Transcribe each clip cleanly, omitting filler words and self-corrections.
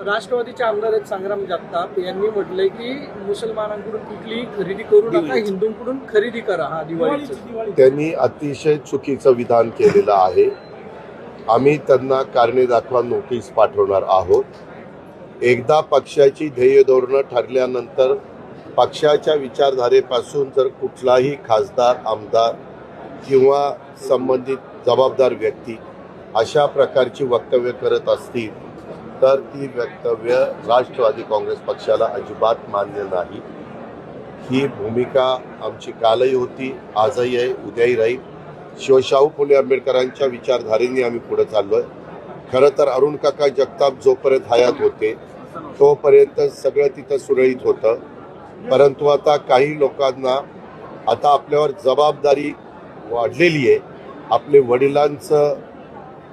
राष्ट्रवादीचे आमदार आहेत संग्राम जगताप यांनी म्हटलंय की मुसलमानांकडून कुठलीही खरेदी करू नका, हिंदूंकडून खरेदी करा. हा दिवाळीची त्यांनी अतिशय चुकीचं विधान केलेलं आहे. आम्ही त्यांना कारणे दाखवा नोटीस पाठवणार आहोत. एकदा पक्षाची ध्येय धोरणं ठरल्यानंतर पक्षाच्या विचारधारेपासून जर कुठलाही खासदार, आमदार किंवा संबंधित जबाबदार व्यक्ती अशा प्रकारची वक्तव्य करत असतील तर ती वक्तव्य राष्ट्रवादी काँग्रेस पक्षाला अजिबात मान्य नाही. ही भूमिका आमची कालही होती, आजही आहे, उद्याही राहील. शिवशाहू फुले आंबेडकरांच्या विचारधारेने आम्ही पुढे चाललोय. खरं तर अरुण काका जगताप जोपर्यंत हयात होते तोपर्यंत सगळं तिथं सुरळीत होतं. परंतु आता काही लोकांना आता आपल्यावर जबाबदारी वाढलेली आहे. आपले वडिलांचं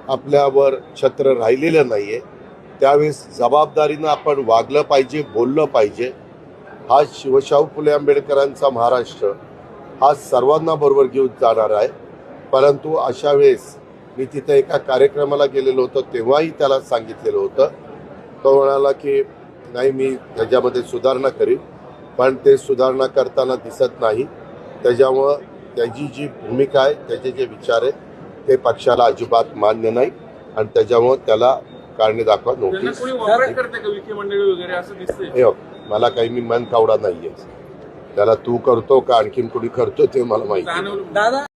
आपल्यावर छत्र राहिलेलं नाही आहे. त्यावेळेस जबाबदारीनं आपण वागलं पाहिजे, बोललं पाहिजे. हा शिवशाहू फुले आंबेडकरांचा महाराष्ट्र हा सर्वांना बरोबर घेऊन जाणार आहे. परंतु अशा वेळेस मी तिथे एका कार्यक्रमाला गेलेलो होतो तेव्हाही त्याला सांगितलेलं होतं. तो म्हणाला की नाही मी त्याच्यामध्ये सुधारणा करीन, पण ते सुधारणा करताना दिसत नाही. त्याच्यामुळं त्याची जी भूमिका आहे, त्याचे जे विचार आहे ते पक्षाला अजिबात मान्य नाही आणि त्याच्यामुळं त्याला कारणे दाखवा नोटीस. मला काही मी मन कावडा नाहीये. त्याला तू करतो का आणखीन कोणी करतो ते मला माहिती. दादा